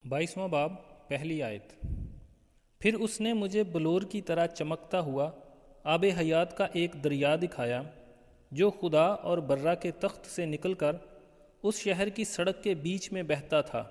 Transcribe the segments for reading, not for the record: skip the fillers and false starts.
22واں باب پہلی آیت۔ پھر اس نے مجھے بلور کی طرح چمکتا ہوا آب حیات کا ایک دریا دکھایا جو خدا اور برہ کے تخت سے نکل کر اس شہر کی سڑک کے بیچ میں بہتا تھا۔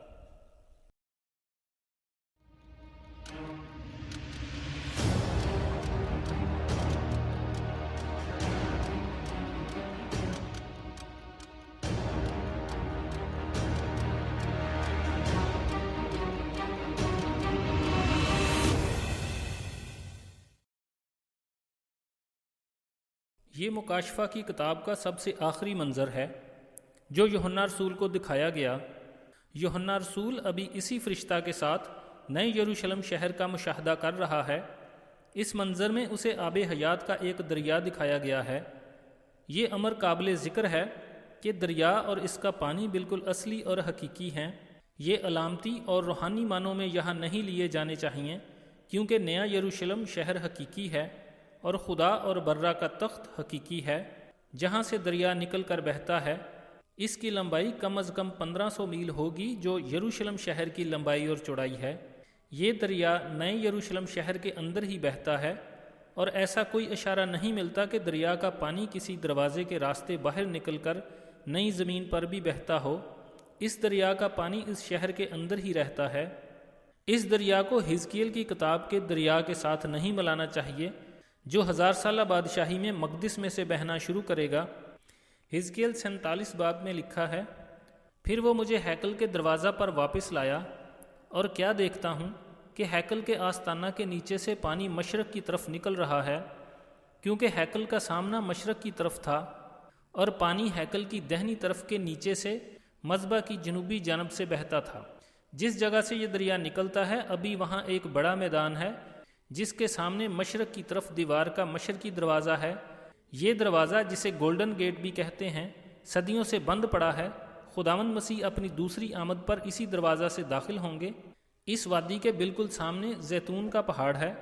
یہ مکاشفہ کی کتاب کا سب سے آخری منظر ہے جو یوحنا رسول کو دکھایا گیا۔ یوحنا رسول ابھی اسی فرشتہ کے ساتھ نئے یروشلم شہر کا مشاہدہ کر رہا ہے۔ اس منظر میں اسے آب حیات کا ایک دریا دکھایا گیا ہے۔ یہ امر قابل ذکر ہے کہ دریا اور اس کا پانی بالکل اصلی اور حقیقی ہیں۔ یہ علامتی اور روحانی معنوں میں یہاں نہیں لیے جانے چاہیے، کیونکہ نیا یروشلم شہر حقیقی ہے اور خدا اور برہ کا تخت حقیقی ہے جہاں سے دریا نکل کر بہتا ہے۔ اس کی لمبائی کم از کم 1500 میل ہوگی جو یروشلم شہر کی لمبائی اور چوڑائی ہے۔ یہ دریا نئے یروشلم شہر کے اندر ہی بہتا ہے اور ایسا کوئی اشارہ نہیں ملتا کہ دریا کا پانی کسی دروازے کے راستے باہر نکل کر نئی زمین پر بھی بہتا ہو۔ اس دریا کا پانی اس شہر کے اندر ہی رہتا ہے۔ اس دریا کو حزقیل کی کتاب کے دریا کے ساتھ نہیں ملانا چاہیے جو 1000 سالہ بادشاہی میں مقدس میں سے بہنا شروع کرے گا۔ حزقیل 47 باب میں لکھا ہے، پھر وہ مجھے ہیکل کے دروازہ پر واپس لایا اور کیا دیکھتا ہوں کہ ہیکل کے آستانہ کے نیچے سے پانی مشرق کی طرف نکل رہا ہے، کیونکہ ہیکل کا سامنا مشرق کی طرف تھا، اور پانی ہیکل کی دہنی طرف کے نیچے سے مذبح کی جنوبی جانب سے بہتا تھا۔ جس جگہ سے یہ دریا نکلتا ہے ابھی وہاں ایک بڑا میدان ہے جس کے سامنے مشرق کی طرف دیوار کا مشرقی دروازہ ہے۔ یہ دروازہ جسے گولڈن گیٹ بھی کہتے ہیں صدیوں سے بند پڑا ہے۔ خداوند مسیح اپنی دوسری آمد پر اسی دروازہ سے داخل ہوں گے۔ اس وادی کے بالکل سامنے زیتون کا پہاڑ ہے۔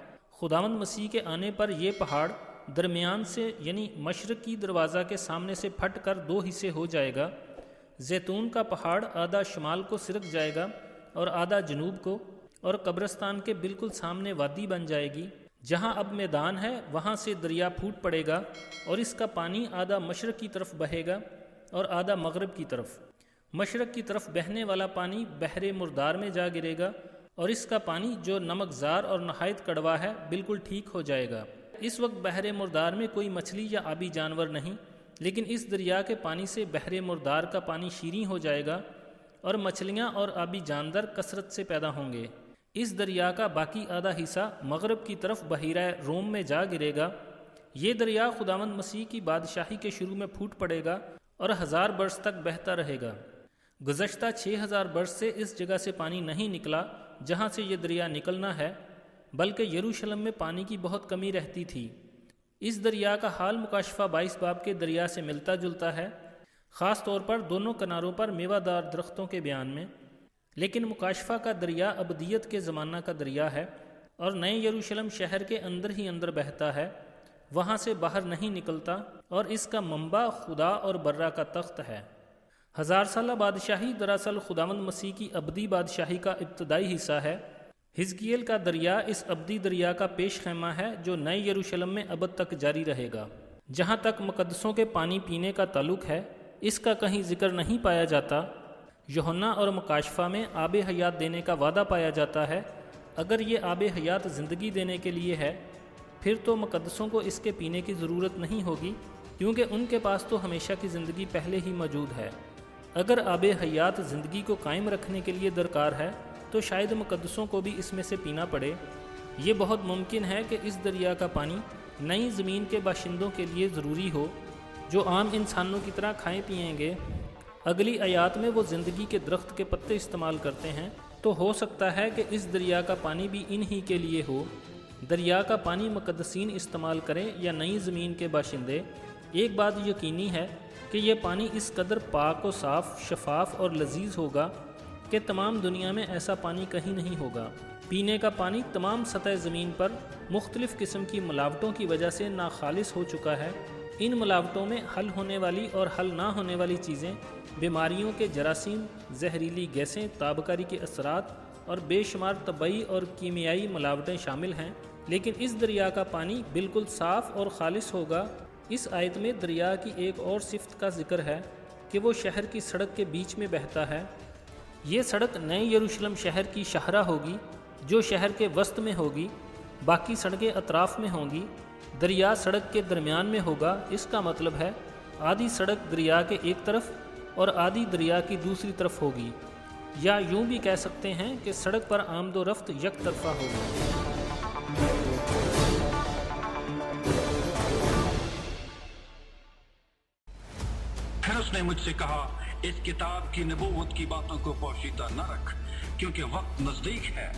خداوند مسیح کے آنے پر یہ پہاڑ درمیان سے یعنی مشرقی دروازہ کے سامنے سے پھٹ کر 2 حصے ہو جائے گا۔ زیتون کا پہاڑ آدھا شمال کو سرک جائے گا اور آدھا جنوب کو، اور قبرستان کے بالکل سامنے وادی بن جائے گی۔ جہاں اب میدان ہے وہاں سے دریا پھوٹ پڑے گا اور اس کا پانی آدھا مشرق کی طرف بہے گا اور آدھا مغرب کی طرف۔ مشرق کی طرف بہنے والا پانی بحر مردار میں جا گرے گا اور اس کا پانی جو نمکزار اور نہایت کڑوا ہے بالکل ٹھیک ہو جائے گا۔ اس وقت بحر مردار میں کوئی مچھلی یا آبی جانور نہیں، لیکن اس دریا کے پانی سے بحر مردار کا پانی شیریں ہو جائے گا اور مچھلیاں اور آبی جاندار کثرت سے پیدا ہوں گے۔ اس دریا کا باقی آدھا حصہ مغرب کی طرف بحیرہ روم میں جا گرے گا۔ یہ دریا خداوند مسیح کی بادشاہی کے شروع میں پھوٹ پڑے گا اور 1000 برس تک بہتا رہے گا۔ گزشتہ 6000 برس سے اس جگہ سے پانی نہیں نکلا جہاں سے یہ دریا نکلنا ہے، بلکہ یروشلم میں پانی کی بہت کمی رہتی تھی۔ اس دریا کا حال مکاشفہ 22 باب کے دریا سے ملتا جلتا ہے، خاص طور پر دونوں کناروں پر میوہ دار درختوں کے بیان میں۔ لیکن مکاشفہ کا دریا ابدیت کے زمانہ کا دریا ہے اور نئے یروشلم شہر کے اندر ہی اندر بہتا ہے، وہاں سے باہر نہیں نکلتا، اور اس کا منبع خدا اور برہ کا تخت ہے۔ 1000 سالہ بادشاہی دراصل خداوند مسیح کی ابدی بادشاہی کا ابتدائی حصہ ہے۔ حزقیل کا دریا اس ابدی دریا کا پیش خیمہ ہے جو نئے یروشلم میں ابد تک جاری رہے گا۔ جہاں تک مقدسوں کے پانی پینے کا تعلق ہے اس کا کہیں ذکر نہیں پایا جاتا۔ یوحنا اور مکاشفہ میں آب حیات دینے کا وعدہ پایا جاتا ہے۔ اگر یہ آب حیات زندگی دینے کے لیے ہے پھر تو مقدسوں کو اس کے پینے کی ضرورت نہیں ہوگی، کیونکہ ان کے پاس تو ہمیشہ کی زندگی پہلے ہی موجود ہے۔ اگر آب حیات زندگی کو قائم رکھنے کے لیے درکار ہے تو شاید مقدسوں کو بھی اس میں سے پینا پڑے۔ یہ بہت ممکن ہے کہ اس دریا کا پانی نئی زمین کے باشندوں کے لیے ضروری ہو جو عام انسانوں کی طرح کھائیں پیئیں گے۔ اگلی آیات میں وہ زندگی کے درخت کے پتے استعمال کرتے ہیں، تو ہو سکتا ہے کہ اس دریا کا پانی بھی انہی کے لیے ہو۔ دریا کا پانی مقدسین استعمال کریں یا نئی زمین کے باشندے، ایک بات یقینی ہے کہ یہ پانی اس قدر پاک و صاف، شفاف اور لذیذ ہوگا کہ تمام دنیا میں ایسا پانی کہیں نہیں ہوگا۔ پینے کا پانی تمام سطح زمین پر مختلف قسم کی ملاوٹوں کی وجہ سے ناخالص ہو چکا ہے۔ ان ملاوٹوں میں حل ہونے والی اور حل نہ ہونے والی چیزیں، بیماریوں کے جراثیم، زہریلی گیسیں، تابکاری کے اثرات اور بے شمار طبعی اور کیمیائی ملاوٹیں شامل ہیں، لیکن اس دریا کا پانی بالکل صاف اور خالص ہوگا۔ اس آیت میں دریا کی ایک اور صفت کا ذکر ہے کہ وہ شہر کی سڑک کے بیچ میں بہتا ہے۔ یہ سڑک نئے یروشلم شہر کی شاہراہ ہوگی جو شہر کے وسط میں ہوگی، باقی سڑکیں اطراف میں ہوں گی۔ دریا سڑک کے درمیان میں ہوگا، اس کا مطلب ہے آدھی سڑک دریا کے ایک طرف اور آدھی دریا کی دوسری طرف ہوگی، یا یوں بھی کہہ سکتے ہیں کہ سڑک پر آمد و رفت یک طرفہ ہوگی۔ پھر اس نے مجھ سے کہا، اس کتاب کی نبوت کی باتوں کو پوشیدہ نہ رکھ، کیونکہ وقت نزدیک ہے۔